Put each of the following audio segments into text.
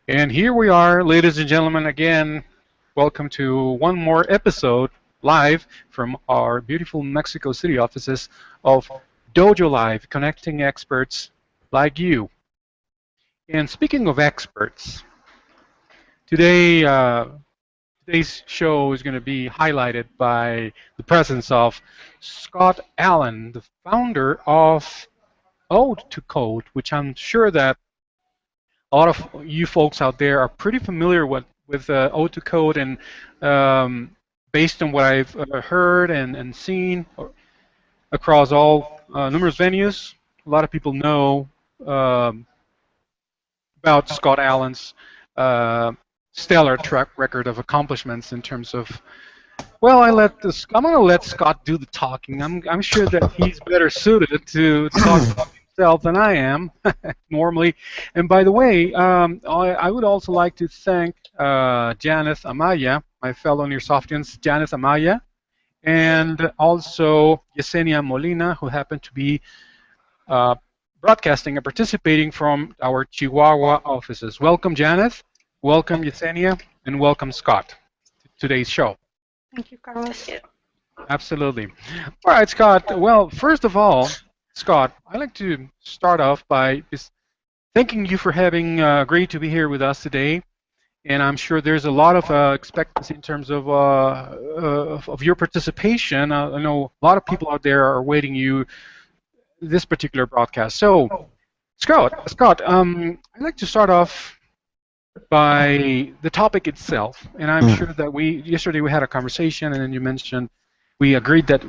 And here we are, ladies and gentlemen, again. Welcome to one more episode live from our beautiful Mexico City offices of DojoLIVE, connecting experts like you. And speaking of experts, today today's show is going to be highlighted by the presence of Scott Allen, the founder of Ode to Code, which I'm sure that a lot of you folks out there are pretty familiar with Ode to Code, and based on what I've heard and seen across all numerous venues, a lot of people know um, about Scott Allen's uh, stellar track record of accomplishments in terms of. Well, I'm gonna let Scott do the talking. I'm sure that he's better suited to talk about himself than I am normally. And by the way, I would also like to thank Janice Amaya, my fellow Nearsoftians, Janice Amaya, and also Yesenia Molina, who happened to be uh, broadcasting and participating from our Chihuahua offices. Welcome, Janice. Welcome, Yesenia, and welcome, Scott, to today's show. Thank you, Carlos. Absolutely. All right, Scott. Well, first of all, Scott, I'd like to start off by just thanking you for having agreed to be here with us today. And I'm sure there's a lot of expectancy in terms of your participation. I know a lot of people out there are awaiting you this particular broadcast. So, Scott, I'd like to start off by the topic itself. And I'm sure that yesterday we had a conversation, and then you mentioned we agreed that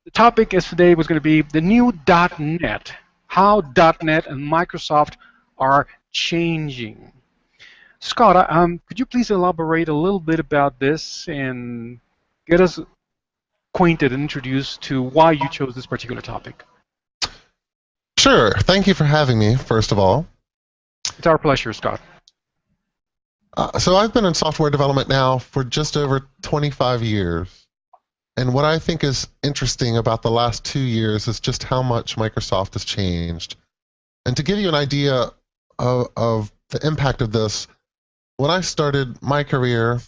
the topic is today was going to be the new .NET, how .NET and Microsoft are changing. Scott, could you please elaborate a little bit about this and get us acquainted and introduced to why you chose this particular topic? Sure. Thank you for having me, first of all. It's our pleasure, Scott. So I've been in software development now for just over 25 years. And what I think is interesting about the last 2 years is just how much Microsoft has changed. And to give you an idea of the impact of this, when I started my career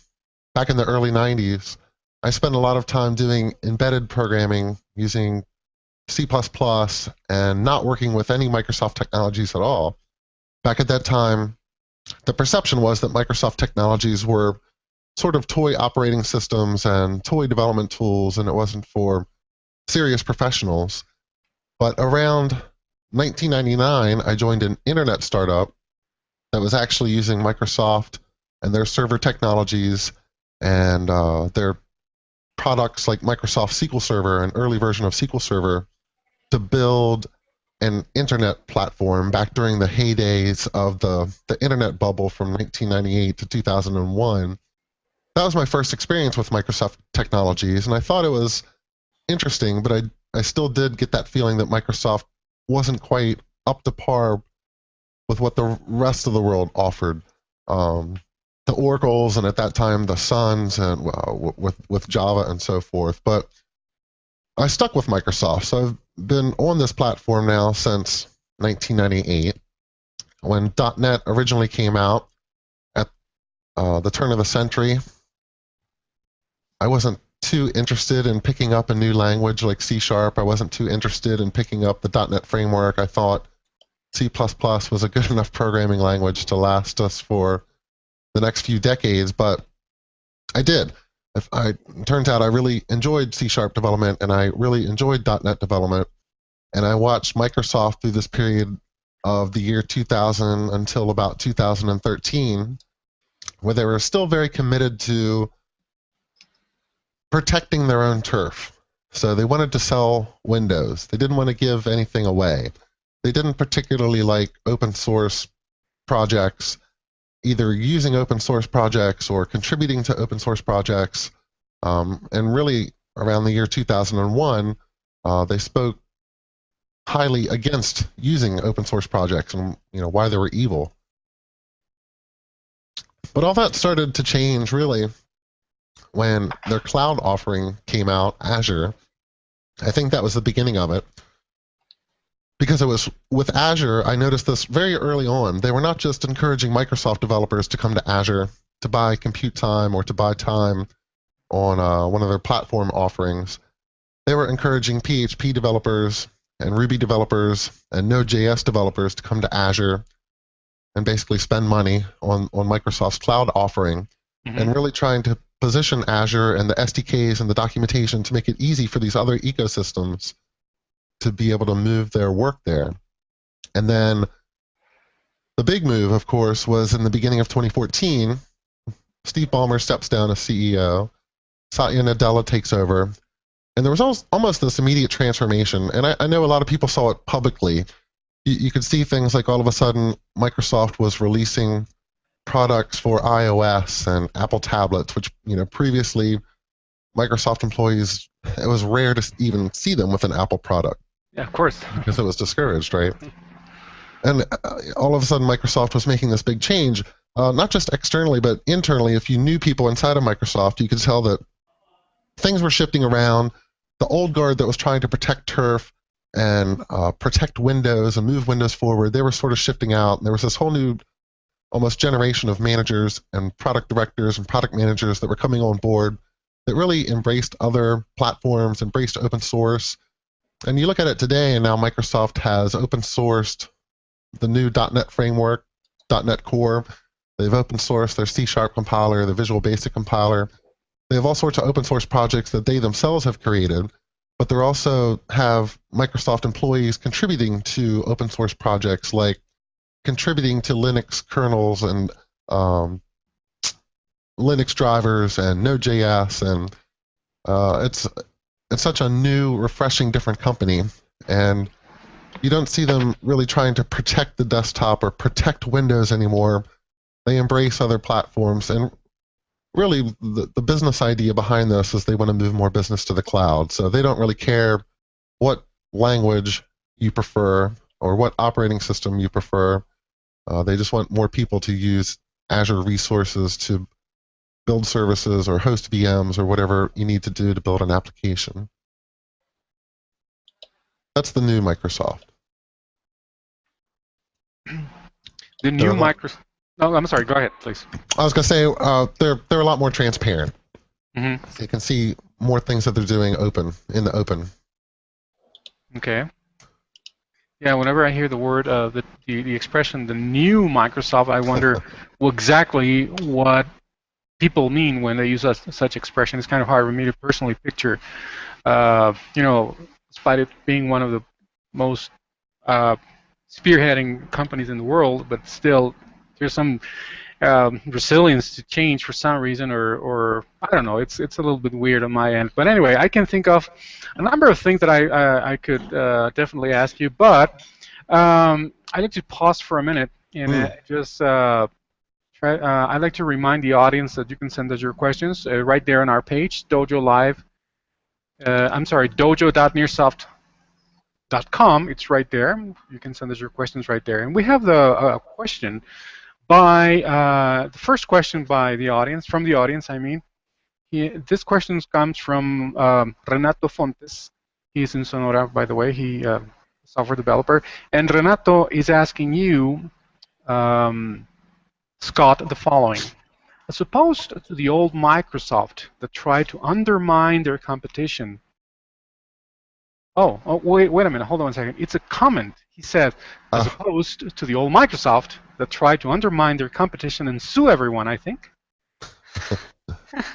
back in the early 90s, I spent a lot of time doing embedded programming using C++ and not working with any Microsoft technologies at all. Back at that time, the perception was that Microsoft technologies were sort of toy operating systems and toy development tools, and it wasn't for serious professionals. But around 1999, I joined an internet startup that was actually using Microsoft and their server technologies and their products like Microsoft SQL Server, an early version of SQL Server, to build an internet platform back during the heydays of the internet bubble from 1998 to 2001. That was my first experience with Microsoft technologies, and I thought it was interesting, but I still did get that feeling that Microsoft wasn't quite up to par with what the rest of the world offered. The Oracles, and at that time the Suns, and with Java and so forth. But I stuck with Microsoft, so I've been on this platform now since 1998. When .NET originally came out at the turn of the century, I wasn't too interested in picking up a new language like C#. I wasn't too interested in picking up the .NET framework. I thought C++ was a good enough programming language to last us for the next few decades, but I did. It turns out I really enjoyed C# development, and I really enjoyed .NET development, and I watched Microsoft through this period of the year 2000 until about 2013, where they were still very committed to protecting their own turf. So they wanted to sell Windows. They didn't want to give anything away. They didn't particularly like open source projects, either using open source projects or contributing to open source projects. And really, around the year 2001, they spoke highly against using open source projects and why they were evil. But all that started to change, really, when their cloud offering came out, Azure. I think that was the beginning of it. because it was with Azure, I noticed this very early on. They were not just encouraging Microsoft developers to come to Azure to buy compute time or to buy time on one of their platform offerings. They were encouraging PHP developers and Ruby developers and Node.js developers to come to Azure and basically spend money on Microsoft's cloud offering, and really trying to position Azure and the SDKs and the documentation to make it easy for these other ecosystems to be able to move their work there. And then the big move, of course, was in the beginning of 2014. Steve Ballmer steps down as CEO. Satya Nadella takes over. And there was almost this immediate transformation. And I know a lot of people saw it publicly. You could see things like all of a sudden Microsoft was releasing products for iOS and Apple tablets, which previously Microsoft employees, it was rare to even see them with an Apple product. Yeah, of course. Because it was discouraged, right? And all of a sudden Microsoft was making this big change, not just externally, but internally. If you knew people inside of Microsoft, you could tell that things were shifting around. The old guard that was trying to protect turf and protect Windows and move Windows forward, they were sort of shifting out. And there was this whole new, almost generation of managers and product directors and product managers that were coming on board that really embraced other platforms, embraced open source. And you look at it today, and now Microsoft has open sourced the new .NET framework, .NET Core. They've open sourced their C# compiler, the Visual Basic compiler. They have all sorts of open source projects that they themselves have created, but they also have Microsoft employees contributing to open source projects, like contributing to Linux kernels and Linux drivers and Node.js, and it's such a new, refreshing, different company, and you don't see them really trying to protect the desktop or protect Windows anymore. They embrace other platforms, and really the business idea behind this is they want to move more business to the cloud. So they don't really care what language you prefer or what operating system you prefer. They just want more people to use Azure resources to build services or host VMs or whatever you need to do to build an application. That's the new Microsoft. The new Microsoft. No, I'm sorry. Go ahead, please. I was going to say they're a lot more transparent. Mm-hmm. So you can see more things that they're doing in the open. Okay. Yeah. Whenever I hear the word, the expression, the new Microsoft, I wonder exactly what people mean when they use such expression. It's kind of hard for me to personally picture. Despite it being one of the most spearheading companies in the world, but still there's some resilience to change for some reason, or I don't know. It's a little bit weird on my end. But anyway, I can think of a number of things that I could definitely ask you, but I'd like to pause for a minute and just try. I'd like to remind the audience that you can send us your questions right there on our page, DojoLIVE. I'm sorry, dojo.nearsoft.com. It's right there. You can send us your questions right there. And we have the question by the first question by the audience, from the audience, I mean. This question comes from Renato Fontes. He's in Sonora, by the way. He's a software developer. And Renato is asking you, Scott, the following. As opposed to the old Microsoft that tried to undermine their competition. Oh, wait a minute. Hold on 1 second. It's a comment. He said, as opposed to the old Microsoft that tried to undermine their competition and sue everyone, I think.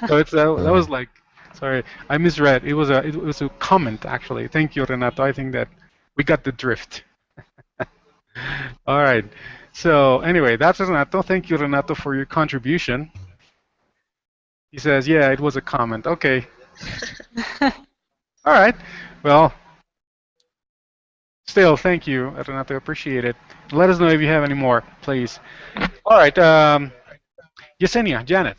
So it's that was like, sorry, I misread. It was a comment, actually. Thank you, Renato. I think that we got the drift. All right. So anyway, that's Renato. Thank you, Renato, for your contribution. He says, yeah, it was a comment. Okay. All right. Well, still, thank you, Renato. Appreciate it. Let us know if you have any more, please. All right. Yesenia, Janet.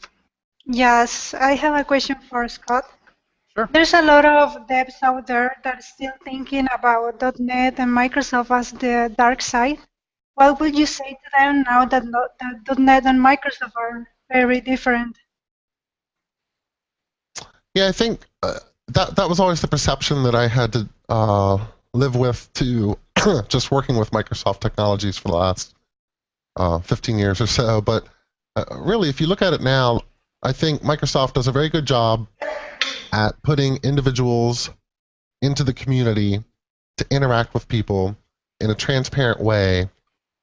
Yes, I have a question for Scott. Sure. There's a lot of devs out there that are still thinking about .NET and Microsoft as the dark side. What would you say to them now that .NET and Microsoft are very different? Yeah, I think that was always the perception that I had to live with to just working with Microsoft technologies for the last 15 years or so. But really, if you look at it now, I think Microsoft does a very good job at putting individuals into the community to interact with people in a transparent way,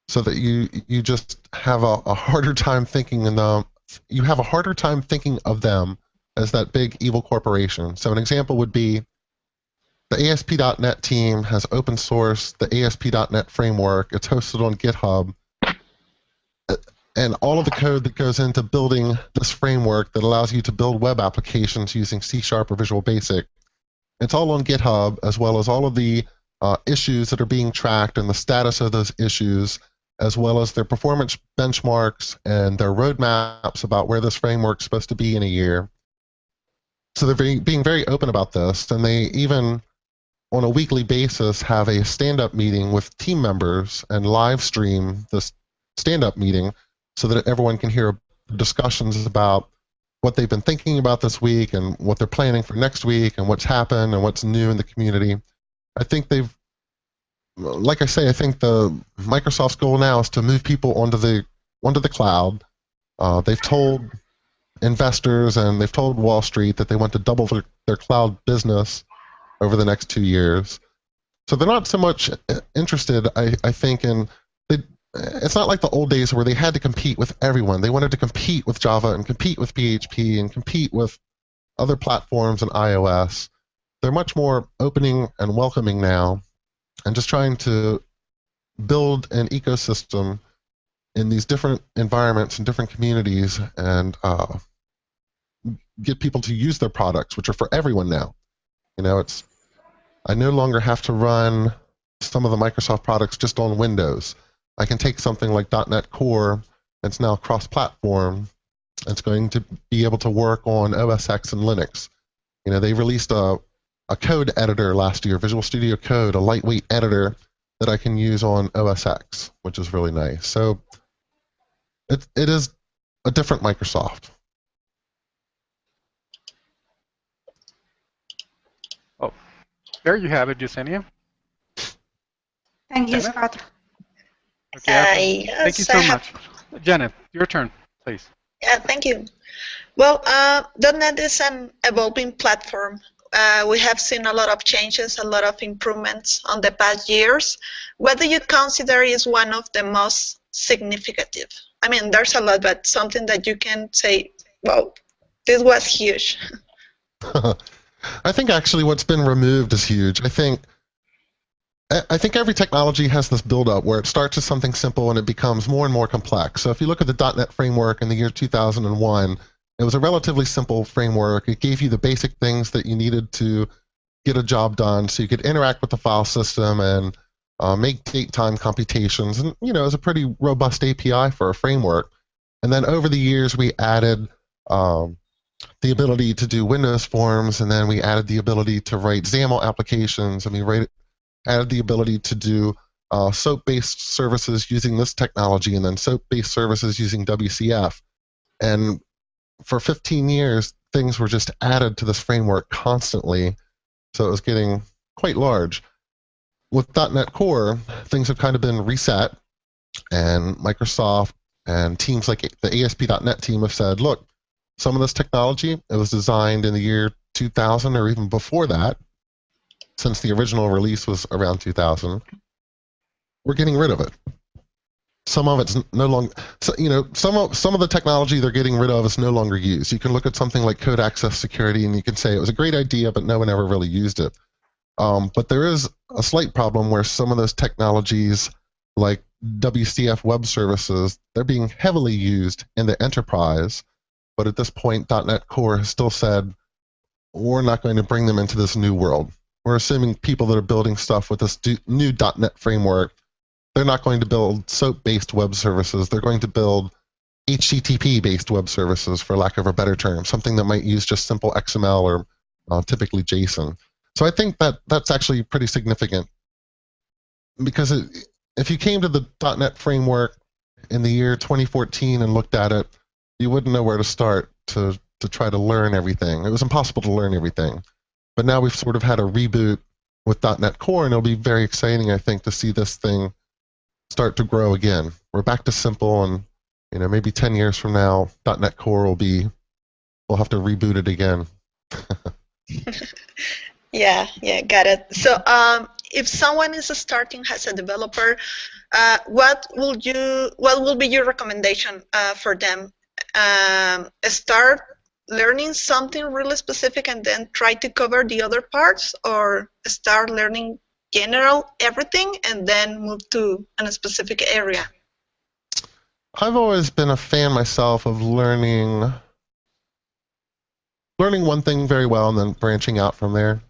so that you just have a harder time thinking in them. You have a harder time thinking of them as that big evil corporation. So an example would be the ASP.NET team has open sourced the ASP.NET framework. It's hosted on GitHub. And all of the code that goes into building this framework that allows you to build web applications using C# or Visual Basic, it's all on GitHub, as well as all of the issues that are being tracked and the status of those issues, as well as their performance benchmarks and their roadmaps about where this framework's supposed to be in a year. So they're being very open about this, and they even, on a weekly basis, have a stand-up meeting with team members and live stream this stand-up meeting so that everyone can hear discussions about what they've been thinking about this week and what they're planning for next week and what's happened and what's new in the community. I think they've, like I say, I think the Microsoft's goal now is to move people onto the cloud. They've told investors and they've told Wall Street that they want to double their cloud business over the next 2 years. So they're not so much interested, I think, in it's not like the old days where they had to compete with everyone. They wanted to compete with Java and compete with PHP and compete with other platforms and iOS. They're much more opening and welcoming now, and just trying to build an ecosystem in these different environments and different communities, and get people to use their products, which are for everyone now. You know, I no longer have to run some of the Microsoft products just on Windows. I can take something like .NET Core, it's now cross-platform. It's going to be able to work on OS X and Linux. You know, they released a code editor last year, Visual Studio Code, a lightweight editor that I can use on OS X, which is really nice. So it is a different Microsoft. Oh, there you have it, Yesenia. Thank you, Janet? Scott. Okay, Yes, thank you so much. Janet, your turn, please. Yeah, thank you. Well, .NET is an evolving platform. We have seen a lot of changes, a lot of improvements on the past years. What do you consider is one of the most significant? I mean, there's a lot, but something that you can say, well, this was huge. I think actually what's been removed is huge. I think every technology has this build-up where it starts as something simple and it becomes more and more complex. So if you look at the .NET framework in the year 2001, it was a relatively simple framework. It gave you the basic things that you needed to get a job done, so you could interact with the file system and make date-time computations. And you know, it was a pretty robust API for a framework. And then over the years, we added the ability to do Windows forms, and then we added the ability to write XAML applications, and we added the ability to do SOAP-based services using this technology, and then SOAP-based services using WCF. And for 15 years, things were just added to this framework constantly, so it was getting quite large. With .NET Core, things have kind of been reset, and Microsoft and teams like the ASP.NET team have said, look, some of this technology, it was designed in the year 2000 or even before that, since the original release was around 2000. We're getting rid of it. Some of it's no longer, so, you know, some of the technology they're getting rid of is no longer used. You can look at something like code access security and you can say it was a great idea, but no one ever really used it. But there is a slight problem where some of those technologies, like WCF web services, they're being heavily used in the enterprise. But at this point, .NET Core has still said, we're not going to bring them into this new world. We're assuming people that are building stuff with this new .NET framework, they're not going to build SOAP-based web services. They're going to build HTTP-based web services, for lack of a better term, something that might use just simple XML or typically JSON. So I think that that's actually pretty significant, because if you came to the .NET framework in the year 2014 and looked at it, you wouldn't know where to start to try to learn everything. It was impossible to learn everything. But now we've sort of had a reboot with .NET Core, and it'll be very exciting, I think, to see this thing start to grow again. We're back to simple, and maybe 10 years from now, .NET Core we'll have to reboot it again. Yeah, got it. So, if someone is starting as a developer, what will be your recommendation for them? Start learning something really specific and then try to cover the other parts, or start learning general everything and then move to a specific area? I've always been a fan myself of learning one thing very well and then branching out from there.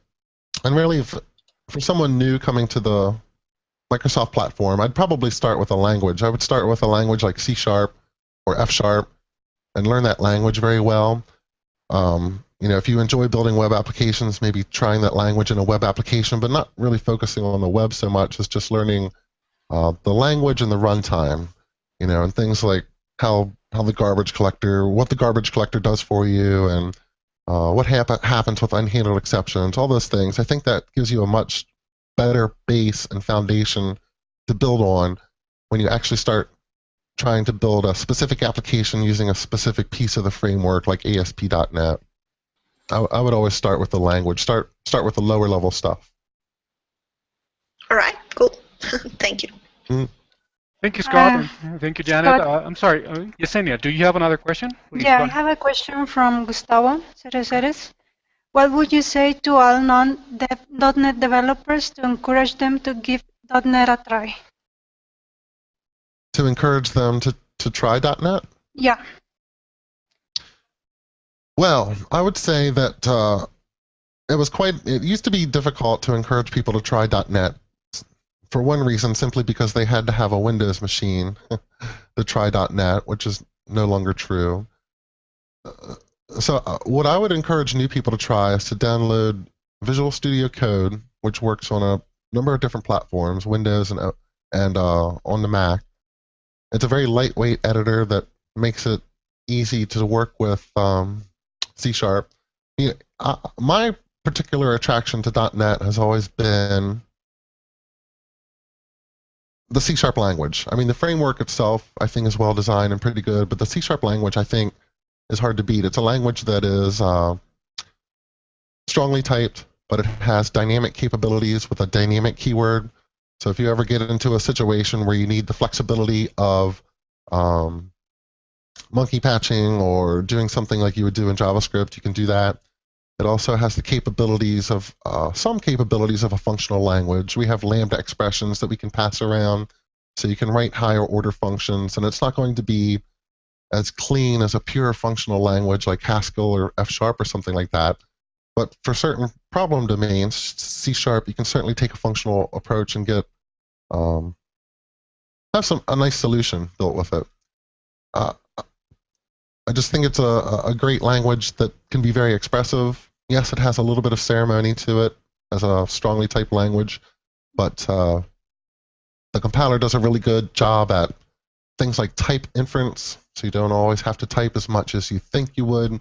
And really, for someone new coming to the Microsoft platform, I'd probably start with a language. I would start with a language like C# or F# and learn that language very well. If you enjoy building web applications, maybe trying that language in a web application, but not really focusing on the web so much as just learning the language and the runtime, and things like what the garbage collector does for you, and what happens with unhandled exceptions, all those things. I think that gives you a much better base and foundation to build on when you actually start trying to build a specific application using a specific piece of the framework like ASP.NET. I would always start with the language, start with the lower level stuff. All right, cool. Thank you. Mm. Thank you, Scott. Thank you, Janet. Scott. I'm sorry, Yesenia, do you have another question? Please, Yeah, go I ahead. have a question from Gustavo Cereceres. What would you say to all non-.NET developers to encourage them to give .NET a try? To encourage them to try .NET? Yeah. Well, I would say that it used to be difficult to encourage people to try .NET for one reason, simply because they had to have a Windows machine to try .NET, which is no longer true. So what I would encourage new people to try is to download Visual Studio Code, which works on a number of different platforms, Windows and on the Mac. It's a very lightweight editor that makes it easy to work with C#. My particular attraction to .NET has always been the C# language. I mean, the framework itself, I think, is well designed and pretty good, but the C# language, I think, is hard to beat. It's a language that is strongly typed, but it has dynamic capabilities with a dynamic keyword. So if you ever get into a situation where you need the flexibility of monkey patching or doing something like you would do in JavaScript, you can do that. It also has the capabilities of some capabilities of a functional language. We have Lambda expressions that we can pass around, so you can write higher order functions, and it's not going to be as clean as a pure functional language like Haskell or F# or something like that. But for certain problem domains, C#, you can certainly take a functional approach and get have a nice solution built with it. I just think it's a great language that can be very expressive. Yes, it has a little bit of ceremony to it as a strongly typed language, but the compiler does a really good job at things like type inference, so you don't always have to type as much as you think you would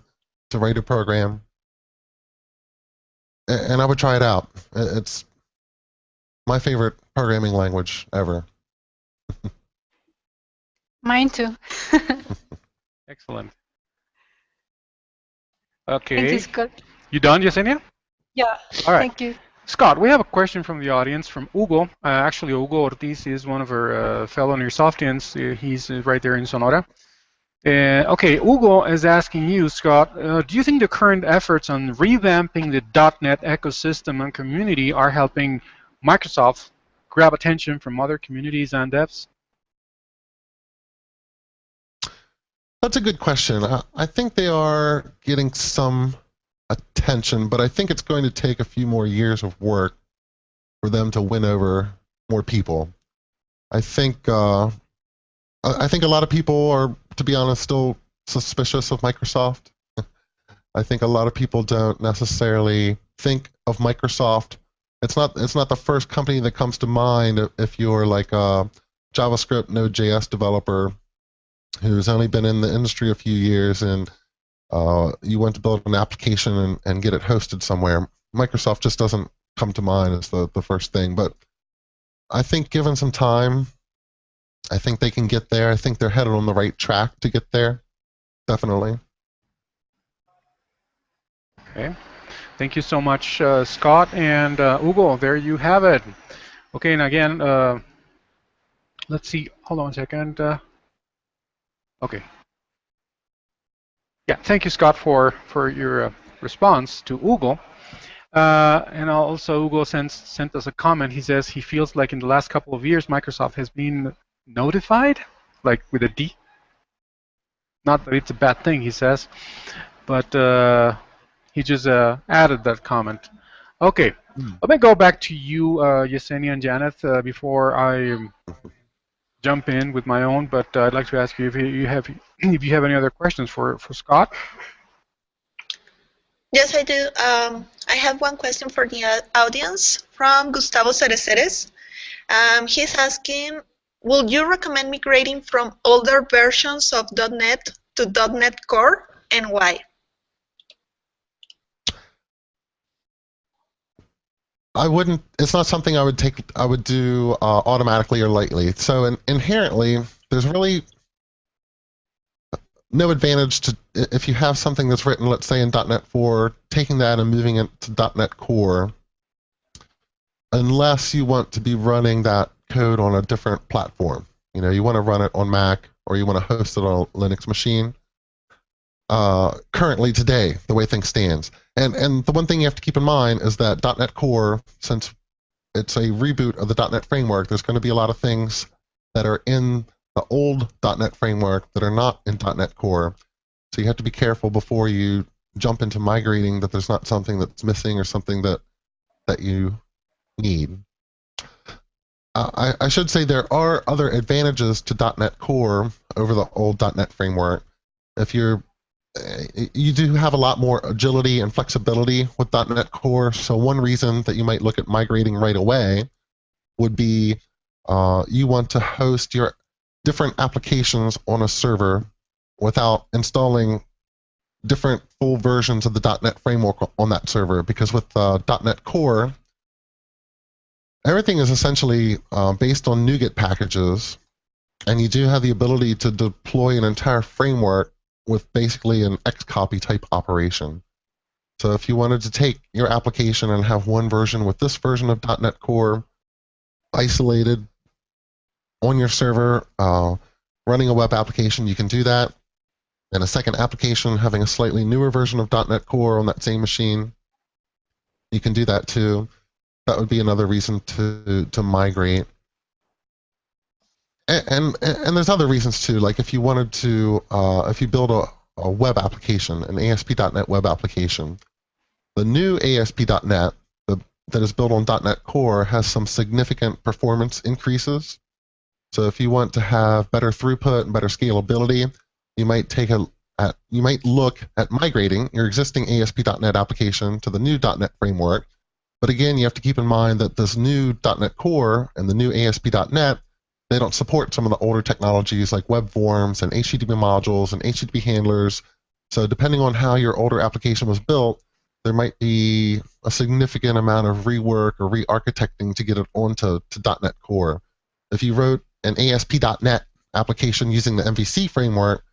to write a program. And I would try it out. It's my favorite programming language ever. Mine too. Excellent. Thank you, Okay. Scott. You done, Yesenia? Yeah, All right. thank you. Scott, we have a question from the audience from Hugo. Actually, Hugo Ortiz is one of our fellow Nearsoftians. He's right there in Sonora. Okay, Hugo is asking you, Scott, do you think the current efforts on revamping the .NET ecosystem and community are helping Microsoft grab attention from other communities and devs? That's a good question. I think they are getting some attention, but I think it's going to take a few more years of work for them to win over more people. I think a lot of people are, to be honest, still suspicious of Microsoft. I think a lot of people don't necessarily think of Microsoft. It's not the first company that comes to mind if you're like a JavaScript Node.js developer who's only been in the industry a few years and you want to build an application and get it hosted somewhere. Microsoft just doesn't come to mind as the first thing. But I think given some time, I think they can get there. I think they're headed on the right track to get there. Definitely. Okay. Thank you so much, Scott and Hugo. There you have it. Okay, and again, let's see. Hold on a second. Okay. Yeah, thank you, Scott, for your response to Hugo. And also, Hugo sent us a comment. He says he feels like in the last couple of years, Microsoft has been notified, like with a D. Not that it's a bad thing, he says, but he just added that comment. Okay, let me go back to you, Yesenia and Janet, before I jump in with my own. But I'd like to ask you if you have any other questions for Scott. Yes, I do. I have one question for the audience from Gustavo Cereceres. He's asking, would you recommend migrating from older versions of .NET to .NET Core, and why? I wouldn't. It's not something I would do automatically or lightly. So inherently, there's really no advantage to if you have something that's written, let's say in .NET 4, taking that and moving it to .NET Core, unless you want to be running that code on a different platform. You know, you want to run it on Mac or you want to host it on a Linux machine. Currently, today, the way things stands, and the one thing you have to keep in mind is that .NET Core, since it's a reboot of the .NET framework, there's going to be a lot of things that are in the old .NET framework that are not in .NET Core. So you have to be careful before you jump into migrating that there's not something that's missing or something that you need. I should say there are other advantages to .NET Core over the old .NET framework. If you do have a lot more agility and flexibility with .NET Core. So one reason that you might look at migrating right away would be you want to host your different applications on a server without installing different full versions of the .NET framework on that server. Because with .NET Core, everything is essentially based on NuGet packages, and you do have the ability to deploy an entire framework with basically an Xcopy type operation. So if you wanted to take your application and have one version with this version of .NET Core isolated on your server, running a web application, you can do that. And a second application having a slightly newer version of .NET Core on that same machine, you can do that too. That would be another reason to migrate. And there's other reasons too, like if you wanted to, if you build a web application, an ASP.NET web application, the new ASP.NET that is built on .NET Core has some significant performance increases. So if you want to have better throughput and better scalability, you might look at migrating your existing ASP.NET application to the new .NET framework. But again, you have to keep in mind that this new .NET Core and the new ASP.NET, they don't support some of the older technologies like web forms and HTTP modules and HTTP handlers. So depending on how your older application was built, there might be a significant amount of rework or re-architecting to get it onto .NET Core. If you wrote an ASP.NET application using the MVC framework,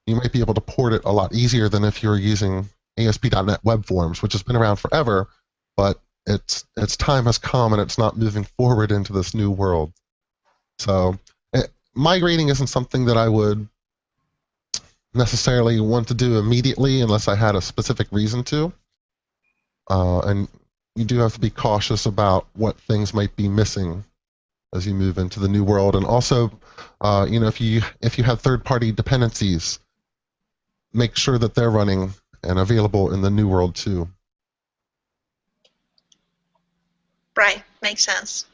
you might be able to port it a lot easier than if you're using ASP.NET web forms, which has been around forever, but its time has come and it's not moving forward into this new world. So migrating isn't something that I would necessarily want to do immediately unless I had a specific reason to. And you do have to be cautious about what things might be missing as you move into the new world. And also, if you have third-party dependencies, make sure that they're running and available in the new world too. Right, makes sense.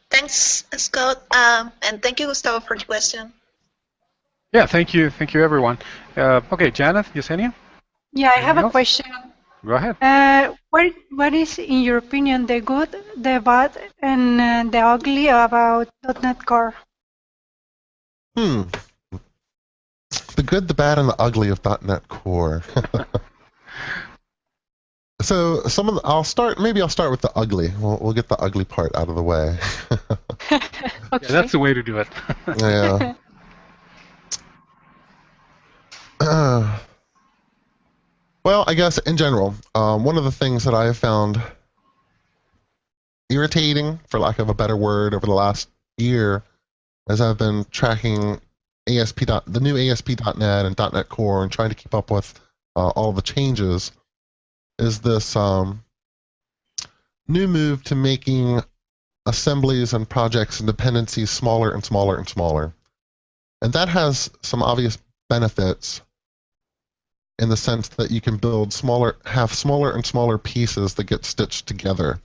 Thanks, Scott, and thank you, Gustavo, for the question. Yeah, thank you everyone. Okay, Janet, Yesenia? Yeah, I have Anything a else? question. Go ahead. What is, in your opinion, the good, the bad, and the ugly about .NET Core? The good, the bad, and the ugly of .NET Core. So maybe I'll start with the ugly. We'll get the ugly part out of the way. Yeah, Okay. that's the way to do it. Yeah. Well, I guess in general, one of the things that I have found irritating, for lack of a better word, over the last year, as I've been tracking the new ASP.NET and .NET Core and trying to keep up with all the changes, is this new move to making assemblies and projects and dependencies smaller and smaller and smaller. And that has some obvious benefits in the sense that you can have smaller and smaller pieces that get stitched together.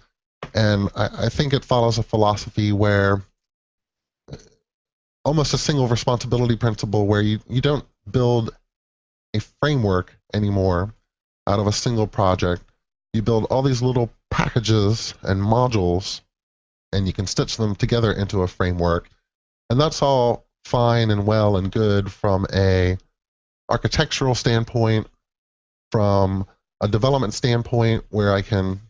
And I think it follows a philosophy where almost a single responsibility principle, where you don't build a framework anymore out of a single project. You build all these little packages and modules, and you can stitch them together into a framework. And that's all fine and well and good from a architectural standpoint, from a development standpoint, where I can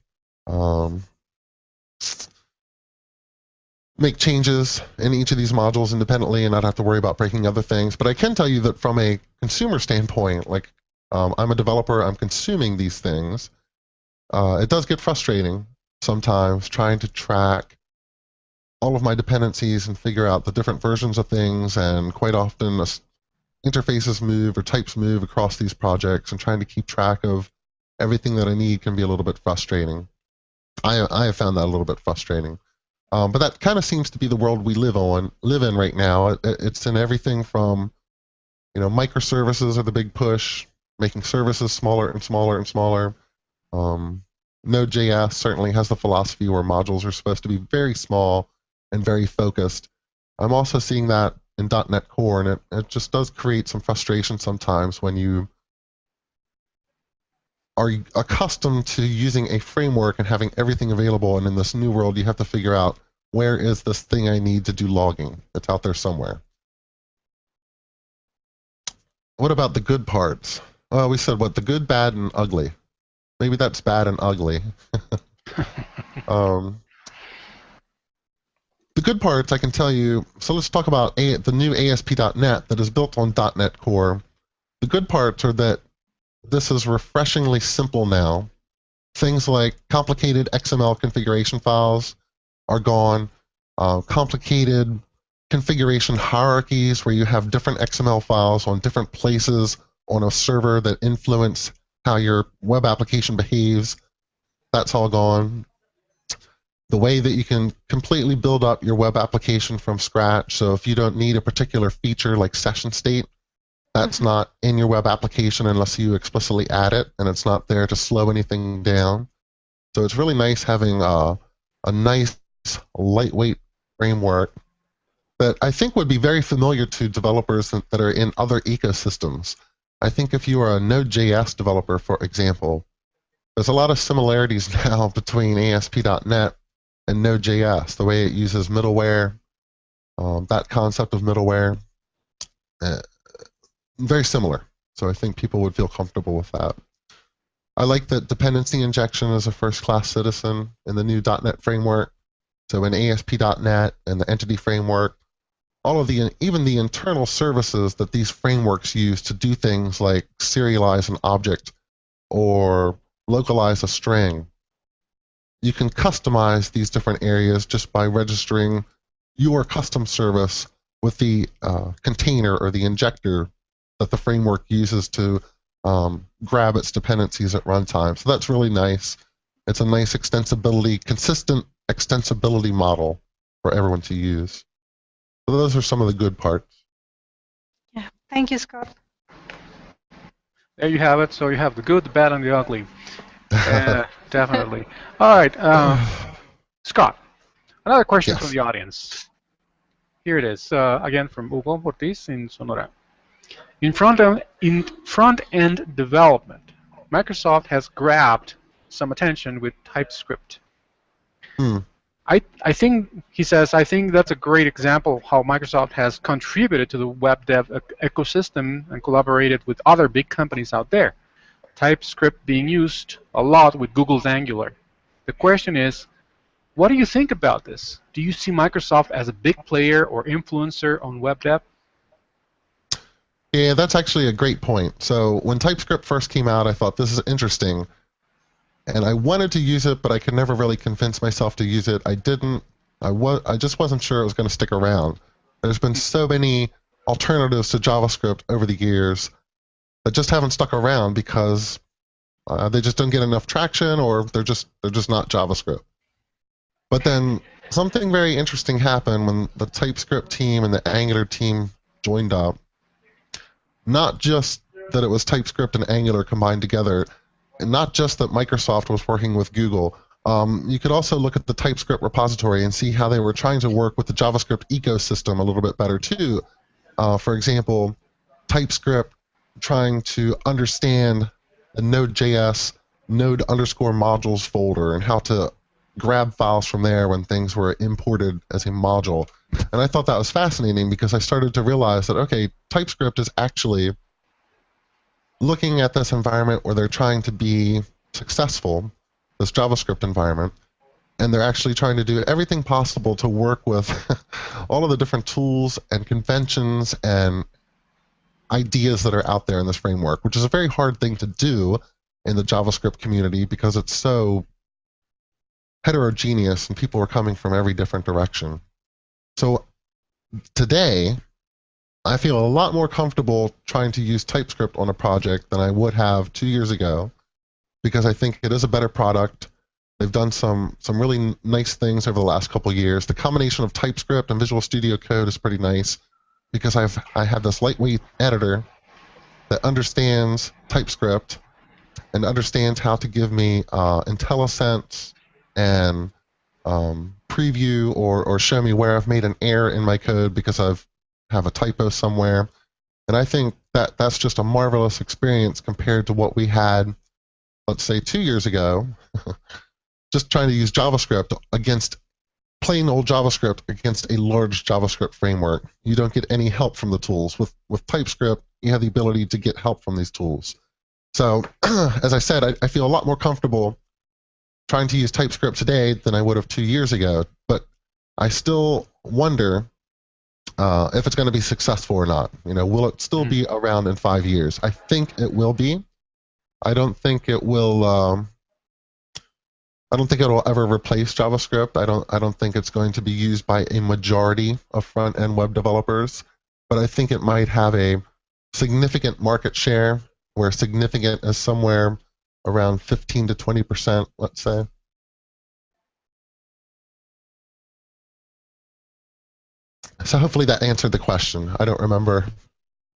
make changes in each of these modules independently and not have to worry about breaking other things. But I can tell you that from a consumer standpoint, like I'm a developer, I'm consuming these things, it does get frustrating sometimes trying to track all of my dependencies and figure out the different versions of things, and quite often interfaces move or types move across these projects, and trying to keep track of everything that I need can be a little bit frustrating. I have found that a little bit frustrating. But that kind of seems to be the world we live in right now. It's in everything from, microservices are the big push, making services smaller and smaller and smaller. Node.js certainly has the philosophy where modules are supposed to be very small and very focused. I'm also seeing that in .NET Core, and it just does create some frustration sometimes when you are accustomed to using a framework and having everything available, and in this new world you have to figure out, where is this thing I need to do logging? It's out there somewhere. What about the good parts? Well, we said, the good, bad, and ugly. Maybe that's bad and ugly. The good parts, I can tell you, so let's talk about the new ASP.NET that is built on .NET Core. The good parts are that this is refreshingly simple now. Things like complicated XML configuration files are gone. Complicated configuration hierarchies where you have different XML files on different places on a server that influence how your web application behaves, that's all gone. The way that you can completely build up your web application from scratch, so if you don't need a particular feature like session state, that's not in your web application unless you explicitly add it, and it's not there to slow anything down. So it's really nice having a nice, lightweight framework that I think would be very familiar to developers that are in other ecosystems. I think if you are a Node.js developer, for example, there's a lot of similarities now between ASP.NET and Node.js, the way it uses middleware, that concept of middleware, very similar. So I think people would feel comfortable with that. I like that dependency injection is a first-class citizen in the new .NET framework. So in ASP.NET and the entity framework, all of even the internal services that these frameworks use to do things like serialize an object or localize a string, you can customize these different areas just by registering your custom service with the container or the injector that the framework uses to grab its dependencies at runtime. So that's really nice. It's a nice extensibility, consistent extensibility model for everyone to use. So those are some of the good parts. Yeah, thank you, Scott. There you have it. So you have the good, the bad, and the ugly. Definitely. All right, Scott, another question Yes. from the audience. Here it is, again from Hugo Ortiz in Sonora. In front-end development, Microsoft has grabbed some attention with TypeScript. I think, he says, I think that's a great example of how Microsoft has contributed to the web dev ecosystem and collaborated with other big companies out there. TypeScript being used a lot with Google's Angular. The question is, what do you think about this? Do you see Microsoft as a big player or influencer on web dev? Yeah, that's actually a great point. So when TypeScript first came out, I thought this is interesting, and I wanted to use it, but I could never really convince myself to use it. I didn't. I just wasn't sure it was going to stick around. There's been so many alternatives to JavaScript over the years that just haven't stuck around because they just don't get enough traction, or they're just not JavaScript. But then something very interesting happened when the TypeScript team and the Angular team joined up. Not just that it was TypeScript and Angular combined together, and not just that Microsoft was working with Google. You could also look at the TypeScript repository and see how they were trying to work with the JavaScript ecosystem a little bit better too. For example, TypeScript trying to understand the Node.js node_modules folder and how to grab files from there when things were imported as a module. And I thought that was fascinating because I started to realize that, okay, TypeScript is actually looking at this environment where they're trying to be successful, this JavaScript environment, and they're actually trying to do everything possible to work with all of the different tools and conventions and ideas that are out there in this framework, which is a very hard thing to do in the JavaScript community because it's so heterogeneous and people are coming from every different direction. So today, I feel a lot more comfortable trying to use TypeScript on a project than I would have 2 years ago because I think it is a better product. They've done some really nice things over the last couple of years. The combination of TypeScript and Visual Studio Code is pretty nice because I have this lightweight editor that understands TypeScript and understands how to give me IntelliSense and preview or show me where I've made an error in my code because I have a typo somewhere. And I think that's just a marvelous experience compared to what we had, let's say, 2 years ago, just trying to use JavaScript against plain old JavaScript against a large JavaScript framework. You don't get any help from the tools. With TypeScript, you have the ability to get help from these tools. So, as I said, I feel a lot more comfortable trying to use TypeScript today than I would have 2 years ago, but I still wonder if it's going to be successful or not. You know, will it still be around in 5 years? I think it will be. I don't think it will. I don't think it will ever replace JavaScript. I don't think it's going to be used by a majority of front-end web developers, but I think it might have a significant market share, where significant is somewhere around 15 to 20%, let's say. So hopefully that answered the question. I don't remember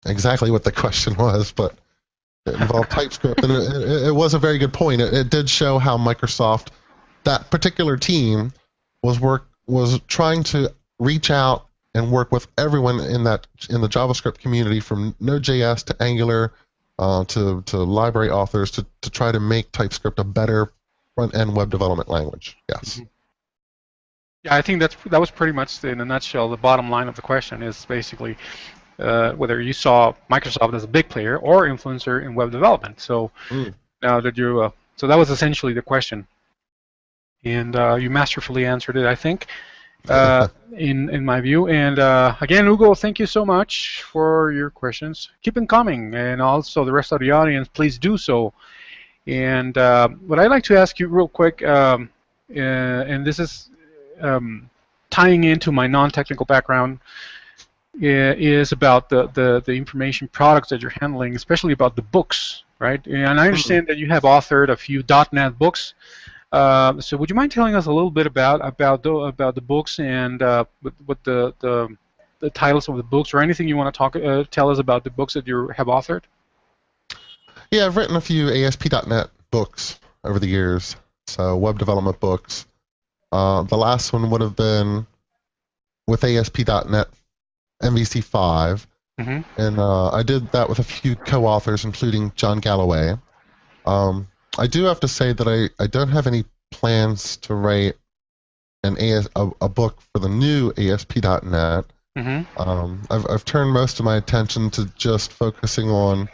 exactly what the question was, but it involved TypeScript, and it was a very good point. It did show how Microsoft, that particular team, was trying to reach out and work with everyone in the JavaScript community, from Node.js to Angular to library authors, to try to make TypeScript a better front-end web development language. Yes. Mm-hmm. Yeah, I think that was pretty much, in a nutshell, the bottom line of the question is basically whether you saw Microsoft as a big player or influencer in web development. So now that you, so that was essentially the question, and you masterfully answered it, I think, in my view. And again, Hugo, thank you so much for your questions. Keep them coming, and also the rest of the audience, please do so. And what I'd like to ask you real quick, and this is tying into my non-technical background, is about the information products that you're handling, especially about the books, right? And I understand that you have authored a few .NET books. So would you mind telling us a little bit about the books and what the titles of the books, or anything you want to tell us about the books that you have authored? Yeah, I've written a few ASP.NET books over the years, so web development books. The last one would have been with ASP.NET MVC5, and I did that with a few co-authors, including John Galloway. I do have to say that I don't have any plans to write a book for the new ASP.NET. I've turned most of my attention to just focusing on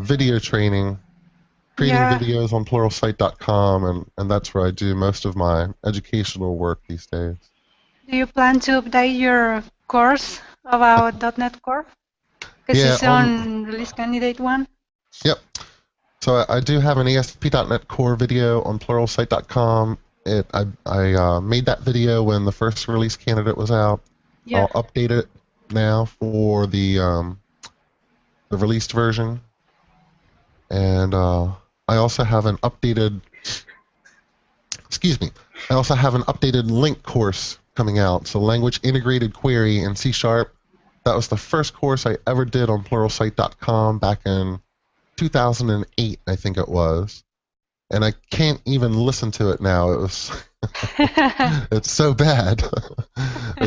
video training creating Yeah. videos on pluralsight.com, and that's where I do most of my educational work these days. Do you plan to update your course about .NET Core? Because Yeah, it's on release candidate 1. yep. So I do have an ASP.NET Core video on pluralsight.com. I made that video when the first release candidate was out. Yeah. I'll update it now for the released version, and I also have an updated. Excuse me. I also have an updated link course coming out. So language integrated query in C#. That was the first course I ever did on pluralsight.com back in 2008, I think it was. And I can't even listen to it now. It was it's so bad.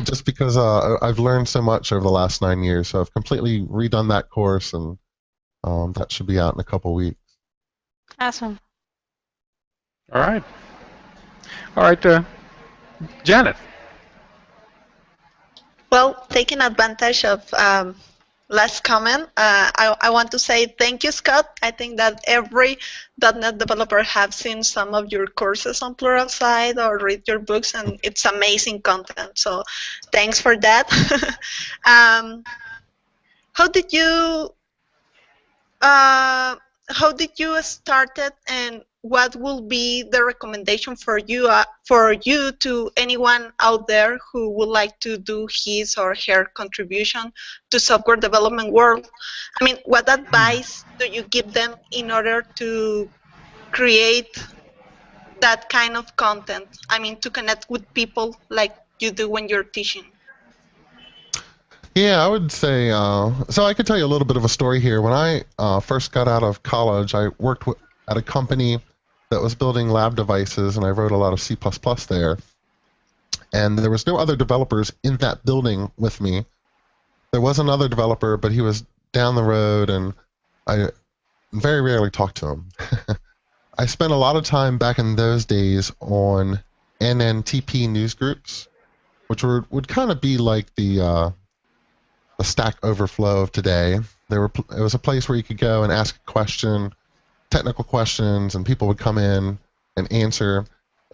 Just because I've learned so much over the last 9 years. So I've completely redone that course, and that should be out in a couple weeks. Awesome. All right. All right, Janet. Well, taking advantage of last comment, I want to say thank you, Scott. I think that every .NET developer have seen some of your courses on Pluralsight or read your books, and it's amazing content. So thanks for that. How did you started, and what will be the recommendation for you to anyone out there who would like to do his or her contribution to software development world? I mean, what advice do you give them in order to create that kind of content? I mean, to connect with people like you do when you're teaching. Yeah, I would say, so I could tell you a little bit of a story here. When I first got out of college, I worked at a company that was building lab devices, and I wrote a lot of C++ there. And there was no other developers in that building with me. There was another developer, but he was down the road, and I very rarely talked to him. I spent a lot of time back in those days on NNTP news groups, which would kind of be like the Stack Overflow of today. It was a place where you could go and ask a question, technical questions, and people would come in and answer.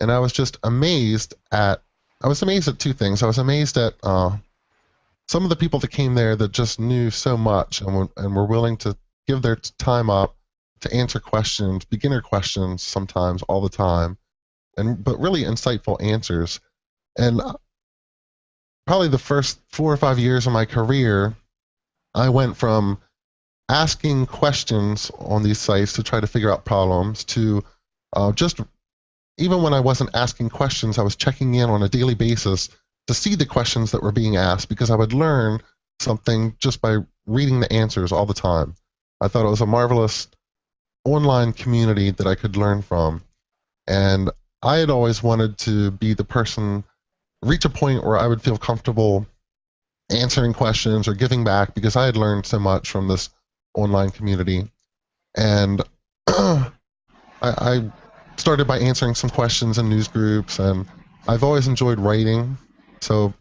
And I was just amazed at two things. I was amazed at some of the people that came there that just knew so much and were willing to give their time up to answer questions, beginner questions sometimes, all the time, but really insightful answers. And probably the first 4 or 5 years of my career, I went from asking questions on these sites to try to figure out problems to just, even when I wasn't asking questions, I was checking in on a daily basis to see the questions that were being asked, because I would learn something just by reading the answers all the time. I thought it was a marvelous online community that I could learn from. And I had always wanted to be the person, reach a point where I would feel comfortable answering questions or giving back, because I had learned so much from this online community. And I started by answering some questions in news groups, and I've always enjoyed writing. So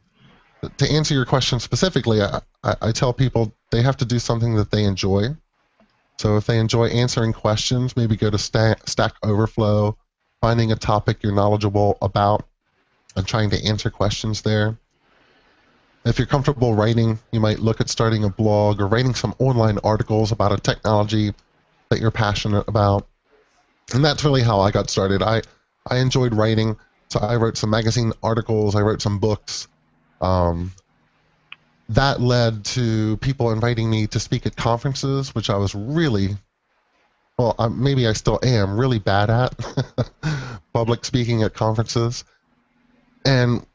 to answer your question specifically, I tell people they have to do something that they enjoy. So if they enjoy answering questions, maybe go to Stack Overflow, finding a topic you're knowledgeable about, and trying to answer questions there. If you're comfortable writing, you might look at starting a blog or writing some online articles about a technology that you're passionate about. And that's really how I got started. I enjoyed writing, so I wrote some magazine articles, I wrote some books. That led to people inviting me to speak at conferences, which I was really, well, maybe I still am, really bad at, public speaking at conferences. And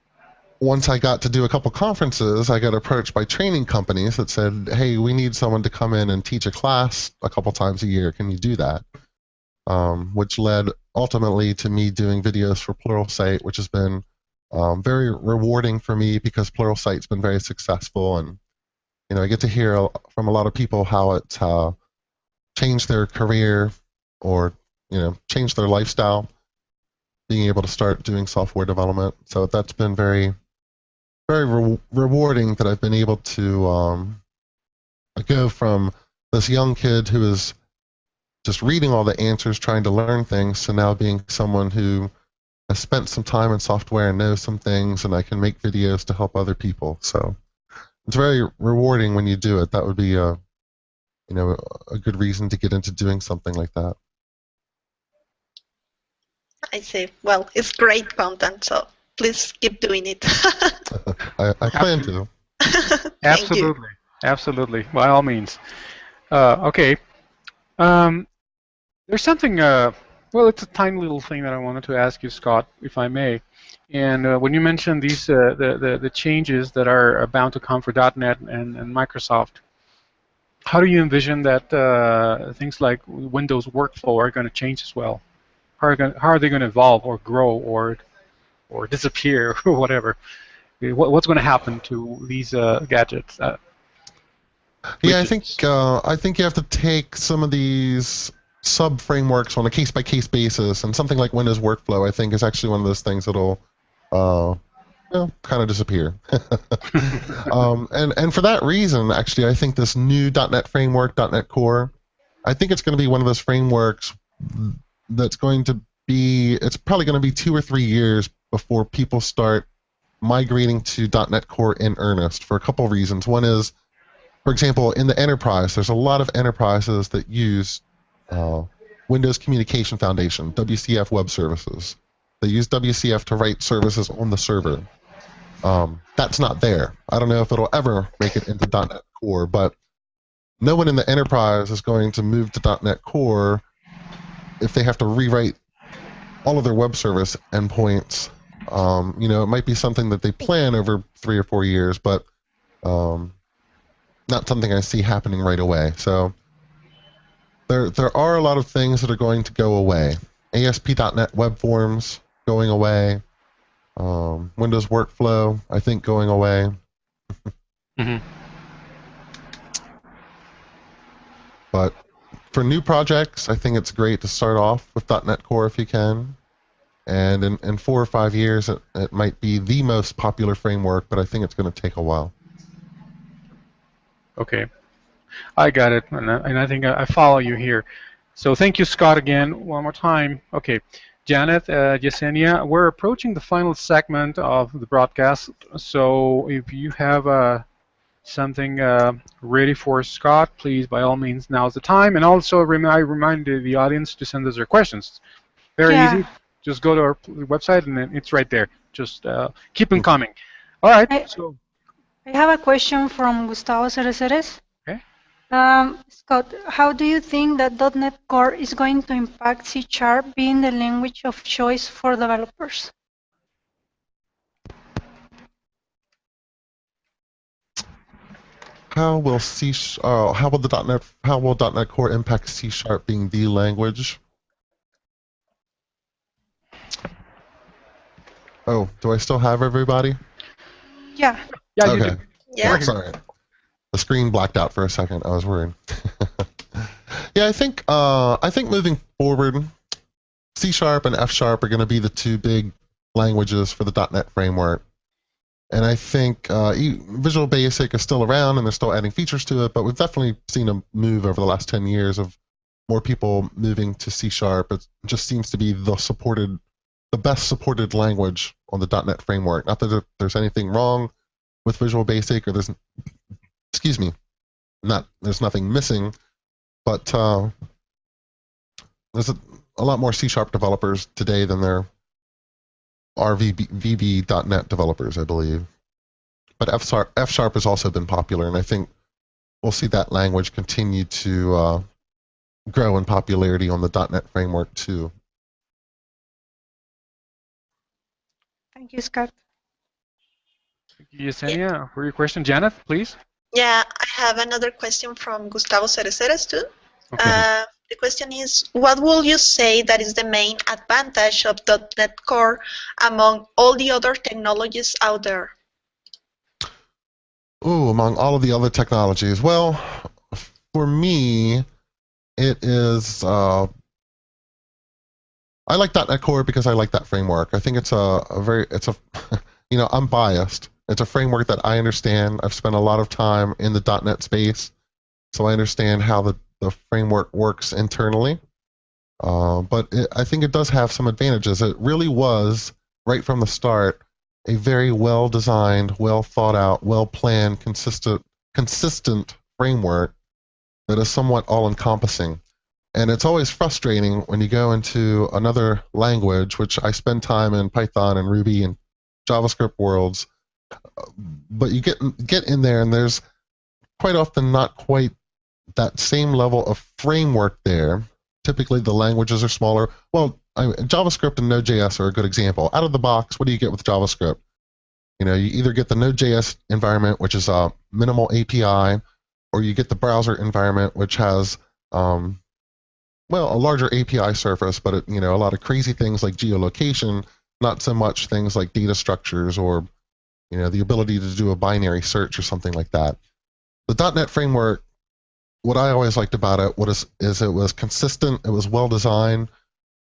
once I got to do a couple conferences, I got approached by training companies that said, hey, we need someone to come in and teach a class a couple times a year. Can you do that? Which led ultimately to me doing videos for Pluralsight, which has been very rewarding for me, because Pluralsight's been very successful, and I get to hear from a lot of people how it's changed their career or changed their lifestyle, being able to start doing software development. So that's been very, very rewarding, that I've been able to go from this young kid who is just reading all the answers, trying to learn things, to now being someone who has spent some time in software and knows some things, and I can make videos to help other people. So it's very rewarding when you do it. That would be a good reason to get into doing something like that. I see. Well, it's great content, so please keep doing it. I plan to. Thank you. Absolutely, by all means. Okay. There's something. Well, it's a tiny little thing that I wanted to ask you, Scott, if I may. And when you mentioned these, the changes that are bound to come for .NET and Microsoft, how do you envision that things like Windows workflow are going to change as well? How are they going to evolve or grow or disappear or whatever? What's going to happen to these gadgets? Yeah, I think you have to take some of these sub-frameworks on a case-by-case basis, and something like Windows Workflow, I think, is actually one of those things that'll kind of disappear. And for that reason, actually, I think this new .NET framework, .NET Core, I think it's going to be one of those frameworks that's going to be, it's probably going to be 2 or 3 years before people start migrating to .NET Core in earnest, for a couple of reasons. One is, for example, in the enterprise, there's a lot of enterprises that use Windows Communication Foundation, WCF Web Services. They use WCF to write services on the server. That's not there. I don't know if it'll ever make it into .NET Core, but no one in the enterprise is going to move to .NET Core if they have to rewrite all of their web service endpoints. It might be something that they plan over 3 or 4 years, but not something I see happening right away. So there are a lot of things that are going to go away. ASP.NET Web Forms going away. Windows Workflow, I think, going away. Mm-hmm. But for new projects, I think it's great to start off with .NET Core if you can. And in 4 or 5 years, it might be the most popular framework, but I think it's going to take a while. Okay, I got it, and I think I follow you here. So thank you, Scott, again, one more time. Okay, Janet, Yesenia, we're approaching the final segment of the broadcast, so if you have something ready for Scott, please, by all means, now's the time. And also, I remind the audience to send us their questions. Very easy. Just go to our website, and then it's right there. Just keep them coming. All right. I have a question from Gustavo Cereceres. Okay. Scott, how do you think that .NET Core is going to impact C# being the language of choice for developers? How will .NET Core impact C# being the language? Oh, do I still have everybody? Yeah. Yeah, okay. you do. Yeah. Sorry. The screen blacked out for a second. I was worried. Yeah, I think moving forward, C# and F# are going to be the 2 big languages for the .NET framework. And I think Visual Basic is still around, and they're still adding features to it, but we've definitely seen a move over the last 10 years of more people moving to C#. It just seems to be the best supported language on the .NET framework. Not that there's anything wrong with Visual Basic, or there's nothing missing, but there's a lot more C# developers today than there are VB.NET developers, I believe. But F# has also been popular, and I think we'll see that language continue to grow in popularity on the .NET framework too. Thank you, Scott. Yesenia, for your question. Janet, please. Yeah, I have another question from Gustavo Cereceres too. Okay. The question is, what will you say that is the main advantage of .NET Core among all the other technologies out there? Ooh, among all of the other technologies. Well, for me, it is. I like .NET Core because I like that framework. I think it's I'm biased. It's a framework that I understand. I've spent a lot of time in the .NET space, so I understand how the the framework works internally. But I think it does have some advantages. It really was, right from the start, a very well-designed, well-thought-out, well-planned, consistent framework that is somewhat all-encompassing. And it's always frustrating when you go into another language, which I spend time in Python and Ruby and JavaScript worlds, but you get in there and there's quite often not quite that same level of framework there. Typically the languages are smaller. Well, JavaScript and Node.js are a good example. Out of the box, what do you get with JavaScript? You either get the Node.js environment, which is a minimal API, or you get the browser environment, which has a larger API surface, but a lot of crazy things like geolocation, not so much things like data structures or the ability to do a binary search or something like that. The .NET framework, what I always liked about it is it was consistent, it was well designed.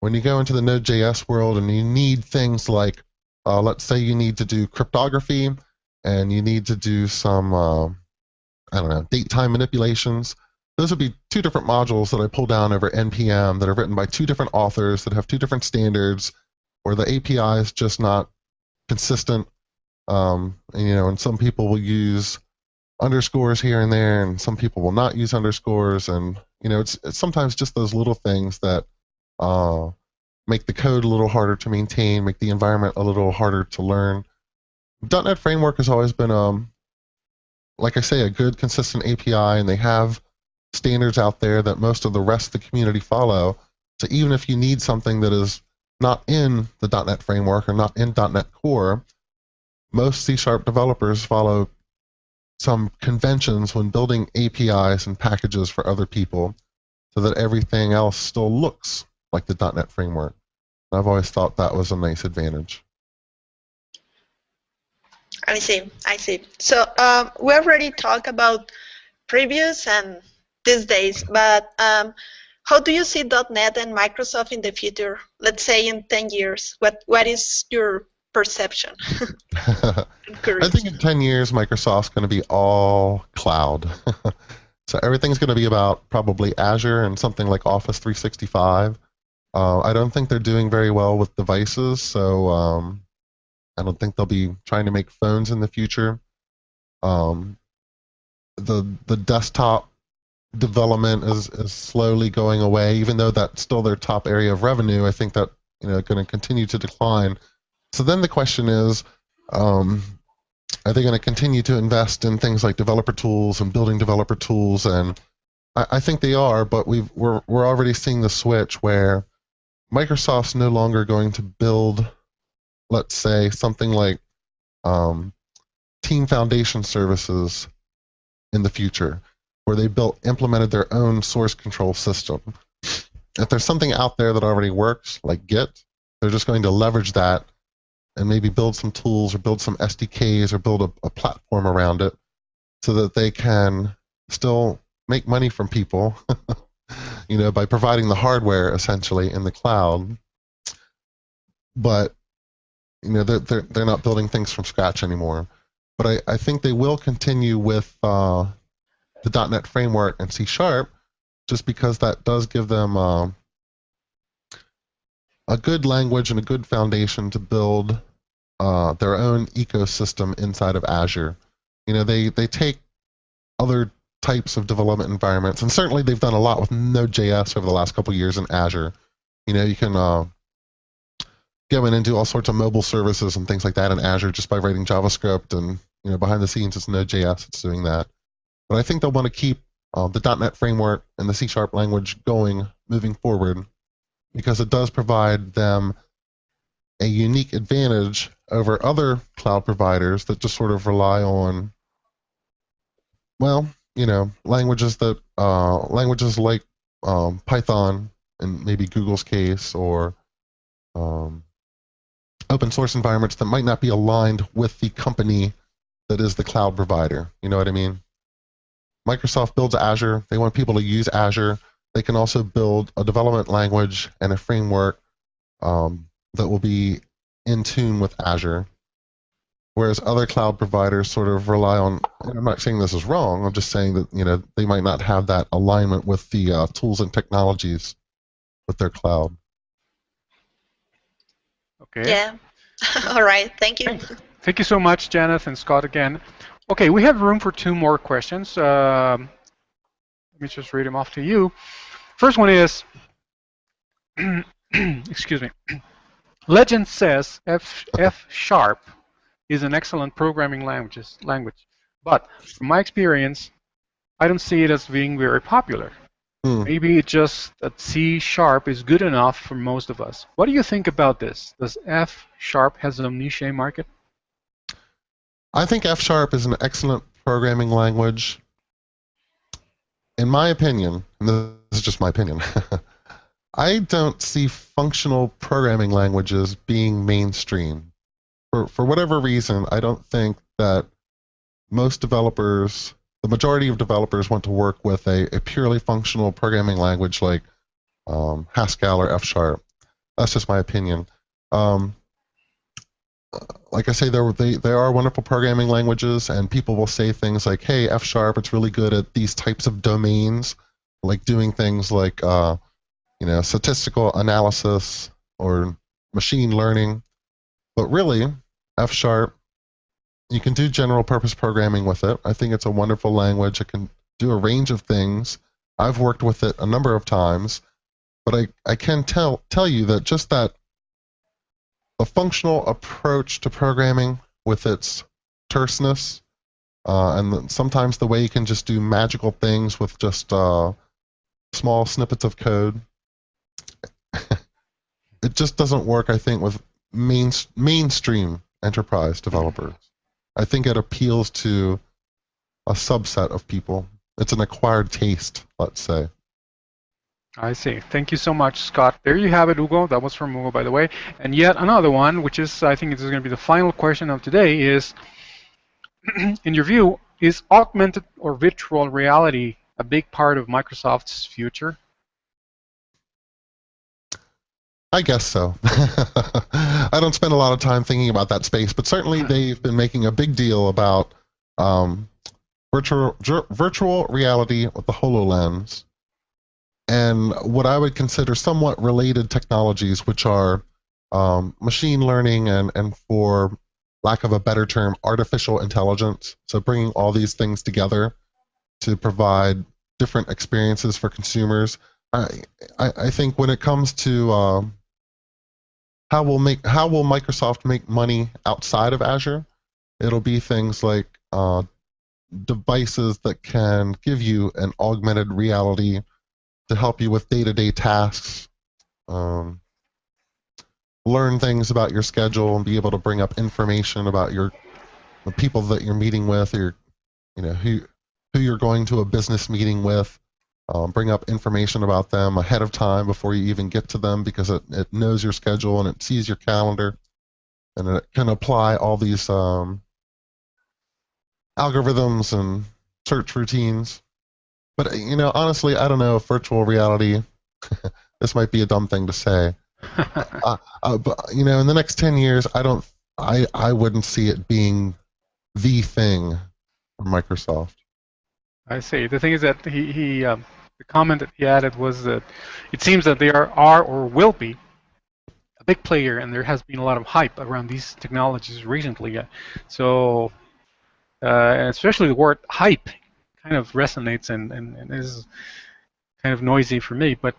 When you go into the Node.js world and you need things like, let's say you need to do cryptography and you need to do some, date time manipulations, those would be two different modules that I pull down over NPM that are written by two different authors that have two different standards, where the API is just not consistent. And some people will use underscores here and there, and some people will not use underscores, and it's sometimes just those little things that make the code a little harder to maintain, make the environment a little harder to learn. .NET Framework has always been, like I say, a good, consistent API, and they have standards out there that most of the rest of the community follow. So even if you need something that is not in the .NET Framework or not in .NET Core, most C# developers follow some conventions when building APIs and packages for other people so that everything else still looks like the .NET Framework. And I've always thought that was a nice advantage. I see. So we already talked about previous and these days, but how do you see .NET and Microsoft in the future? Let's say in 10 years. What is your perception? I think in 10 years, Microsoft's going to be all cloud. So everything's going to be about probably Azure and something like Office 365. I don't think they're doing very well with devices, so I don't think they'll be trying to make phones in the future. The desktop development is slowly going away, even though that's still their top area of revenue. I think that going to continue to decline. So then the question is, are they going to continue to invest in things like developer tools and building developer tools? And I think they are, but we're already seeing the switch where Microsoft's no longer going to build, let's say, something like Team Foundation services in the future, where they implemented their own source control system. If there's something out there that already works, like Git, they're just going to leverage that and maybe build some tools or build some SDKs or build a platform around it so that they can still make money from people by providing the hardware essentially in the cloud. But they're not building things from scratch anymore. But I think they will continue with the .NET Framework and C#, just because that does give them a good language and a good foundation to build their own ecosystem inside of Azure. They take other types of development environments, and certainly they've done a lot with Node.js over the last couple of years in Azure. You can go in and do all sorts of mobile services and things like that in Azure just by writing JavaScript, and behind the scenes it's Node.js that's doing that. But I think they'll want to keep the .NET Framework and the C# language going moving forward, because it does provide them a unique advantage over other cloud providers that just sort of rely on, languages like Python in maybe Google's case, or open source environments that might not be aligned with the company that is the cloud provider. You know what I mean? Microsoft builds Azure. They want people to use Azure. They can also build a development language and a framework that will be in tune with Azure. whereas other cloud providers sort of rely on, and I'm not saying this is wrong, I'm just saying that they might not have that alignment with the tools and technologies with their cloud. Okay. Yeah. All right. Thank you. Thank you so much, Janet and Scott, again. Okay, we have room for 2 more questions. Let me just read them off to you. First one is, excuse me. Legend says F sharp is an excellent programming language, but from my experience, I don't see it as being very popular. Maybe it's just that C sharp is good enough for most of us. What do you think about this? Does F sharp has a niche market? I think F sharp is an excellent programming language. In my opinion, and this is just my opinion, I don't see functional programming languages being mainstream. For whatever reason, I don't think that most developers, the majority of developers, want to work with a purely functional programming language like Haskell or F sharp. That's just my opinion. Like I say, they are wonderful programming languages, and people will say things like, hey, F sharp, it's really good at these types of domains, like doing things like statistical analysis or machine learning. But really, F sharp, you can do general purpose programming with it. I think it's a wonderful language. It can do a range of things. I've worked with it a number of times, but I can tell you that just that the functional approach to programming with its terseness, and sometimes the way you can just do magical things with just small snippets of code, it just doesn't work, I think, with mainstream enterprise developers. I think it appeals to a subset of people. It's an acquired taste, let's say. I see. Thank you so much, Scott. There you have it, Hugo. That was from Hugo, by the way. And yet another one, which is, I think this is going to be the final question of today, is, in your view, is augmented or virtual reality a big part of Microsoft's future? I guess so. I don't spend a lot of time thinking about that space, but certainly they've been making a big deal about virtual reality with the HoloLens, and what I would consider somewhat related technologies, which are machine learning and, for lack of a better term, artificial intelligence. So bringing all these things together to provide different experiences for consumers. I think when it comes to how will Microsoft make money outside of Azure, it'll be things like devices that can give you an augmented reality to help you with day-to-day tasks, learn things about your schedule, and be able to bring up information about the people that you're meeting with, or who you're going to a business meeting with. Bring up information about them ahead of time before you even get to them, because it knows your schedule and it sees your calendar, and it can apply all these algorithms and search routines. But honestly, I don't know if virtual reality, this might be a dumb thing to say, but in the next 10 years, I wouldn't see it being the thing for Microsoft. I see. The thing is that the comment that he added was that it seems that they are or will be a big player, and there has been a lot of hype around these technologies recently. So, especially the word hype kind of resonates and is kind of noisy for me. But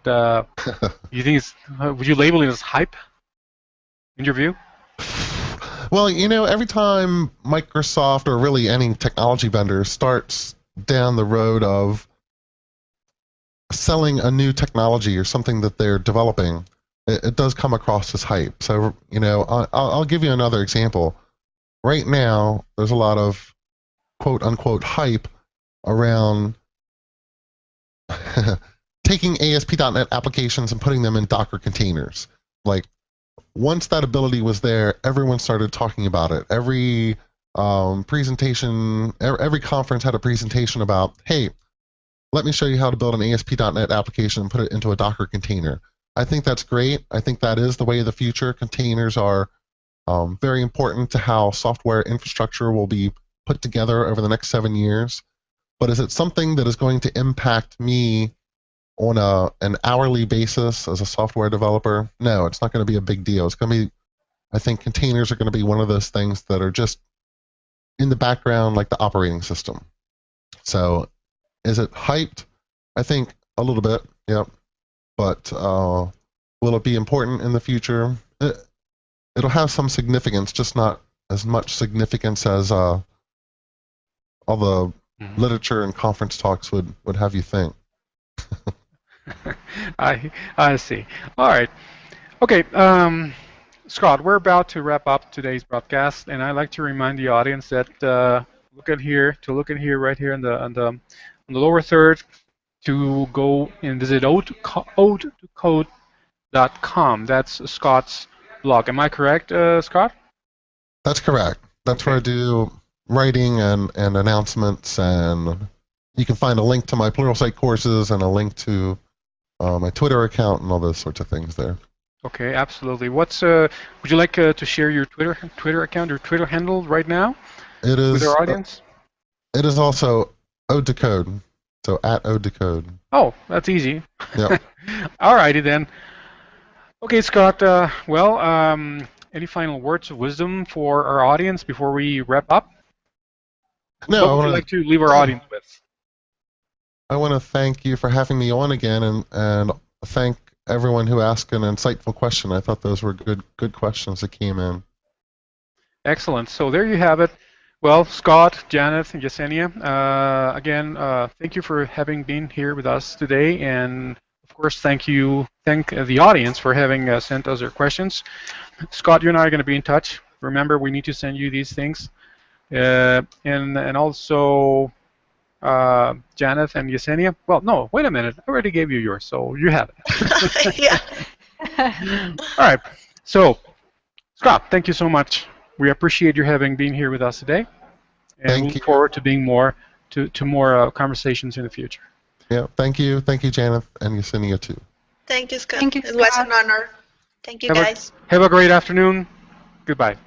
you think would you label it as hype in your view? Well, every time Microsoft, or really any technology vendor, starts down the road of selling a new technology or something that they're developing, it does come across as hype. So, I'll give you another example. Right now, there's a lot of quote-unquote hype around taking ASP.NET applications and putting them in Docker containers. Like, once that ability was there, everyone started talking about it. Every presentation, every conference had a presentation about, hey, let me show you how to build an ASP.NET application and put it into a Docker container. I think that's great. I think that is the way of the future. Containers are very important to how software infrastructure will be put together over the next 7 years. But is it something that is going to impact me on an hourly basis as a software developer? No, it's not going to be a big deal. It's going to be, I think containers are going to be one of those things that are just in the background like the operating system. So is it hyped? I think a little bit, yep. But will it be important in the future? It'll have some significance, just not as much significance as all the literature and conference talks would have you think. I see. All right. Okay, Scott, we're about to wrap up today's broadcast, and I'd like to remind the audience that look at here right here on the lower third, to go and visit ode2code.com. That's Scott's blog. Am I correct, Scott? That's correct. That's where I do writing and announcements, and you can find a link to my Pluralsight courses and a link to my Twitter account and all those sorts of things there. Okay, absolutely. What's would you like to share your Twitter account or Twitter handle right now with our audience? It is also ode2code, so at ode2code. Oh, that's easy. Yep. Alrighty then. Okay, Scott. Any final words of wisdom for our audience before we wrap up? No, what would you like to leave our audience with? I want to thank you for having me on again, and thank everyone who asked an insightful question. I thought those were good questions that came in. Excellent. So there you have it. Well, Scott, Janet, and Yesenia, again, thank you for having been here with us today, and of course, thank the audience for having sent us their questions. Scott, you and I are going to be in touch. Remember, we need to send you these things, and also Janet and Yesenia. Well, no, wait a minute. I already gave you yours, so you have it. Yeah. All right. So, Scott, thank you so much. We appreciate your having been here with us today, and we look forward to being more conversations in the future. Yeah, thank you, Janet and Yesenia too. Thank you, Scott. Thank you, It was Scott. an honor. Thank you, guys. Have a great afternoon. Goodbye.